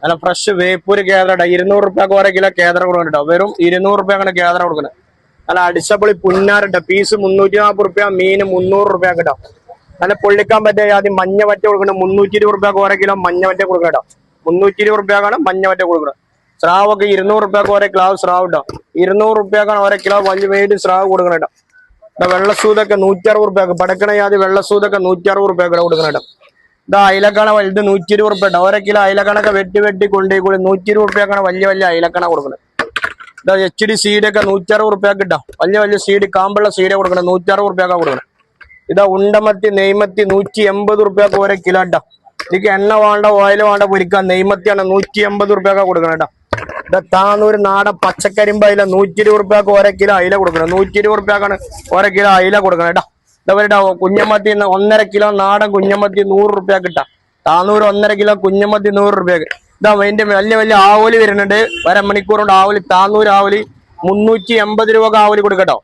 നല്ല ഫ്രഷ് വേപ്പൂര് കേദറ 200 റുപ്യക്ക് ഓരോ കിലോ കേദറ കൊടുക്കണ്ടോ. വെറും 200 റുപ്യക്കാണ് കേദറ കൊടുക്കുന്നത്. നല്ല അടിച്ചപ്പൊളി പുന്നാറുണ്ട്. പീസ് 340 റുപ്യ, മീന് 300 റുപ്യ കേട്ടോ. നല്ല പൊള്ളിക്കാൻ പറ്റിയ ആദ്യം മഞ്ഞ വറ്റ കൊടുക്കണം. 320 റുപ്യക്ക് ഓരോ കിലോ മഞ്ഞ വറ്റ കൊടുക്കട്ടോ. 320 റുപ്യക്കാണ് മഞ്ഞ വറ്റ കൊടുക്കുന്നത്. സ്രാവൊക്കെ 200 റുപ്യക്ക് ഓരോ കിലോ സ്രാവ് കേട്ടോ. 200 റുപ്യക്കാണ് ഓരോ കിലോ വലിയ വേടി സ്രാവ് കൊടുക്കണം കേട്ടോ. വെള്ളസൂതൊക്കെ 160 റുപ്യക്ക്. പടക്കണ ജാതി വെള്ളസൂതൊക്കെ 160 റുപ്യക്ക് കൊടുക്കണം കേട്ടോ. ഇതാ അയിലക്കണ വലുത് 120 റുപ്യ കേട്ടോ. ഓരോ കിലോ അയിലക്കണൊക്കെ വെട്ടി വെട്ടി കൊണ്ടുപോയി 120 റുപ്യക്കാണ് വലിയ വലിയ അയിലക്കണ കൊടുക്കുന്നത്. ഇതാ HD സീഡൊക്കെ 160 റുപ്യക്ക് കിട്ടാം. വലിയ വലിയ സീഡ് കാമ്പുള്ള സീഡ് കൊടുക്കണം. 160 റുപ്യക്കാ കൊടുക്കണം. ഇതാ ഉണ്ടമത്തി നെയ്മത്തി 180 റുപ്യക്ക് ഓരോ കിലോ കേട്ടോ. ഇതിക്ക് എണ്ണ വേണ്ട ഓയിൽ വേണ്ട പൊരിക്കാൻ. നെയ്മത്തിയാണ് 180 റുപ്യക്കാ കൊടുക്കണം കേട്ടോ. ഇതാ താന്നൂര് നാടൻ പച്ചക്കരിമ്പ് അയില 120 റുപ്യക്ക് ഓരോ കിലോ അയില കൊടുക്കണം. 120 റുപ്യക്കാണ് ഓരോ കിലോ അയില കൊടുക്കണം കേട്ടോ. ഇതവരുടെ കുഞ്ഞമത്തി 1.5 കിലോ നാടൻ കുഞ്ഞമത്തി 100 റുപ്യക്ക് കിട്ടാം. താന്നൂര് 1.5 കിലോ കുഞ്ഞമത്തി 100 റുപ്യക്ക്. ഇതാ അതിന്റെ വലിയ വലിയ ആവോലി വരുന്നുണ്ട്. 1.5 മണിക്കൂർ കൊണ്ട് ആവലി. താന്നൂര് ആവലി 380 രൂപക്ക് ആവലി കൊടുക്കട്ടോ.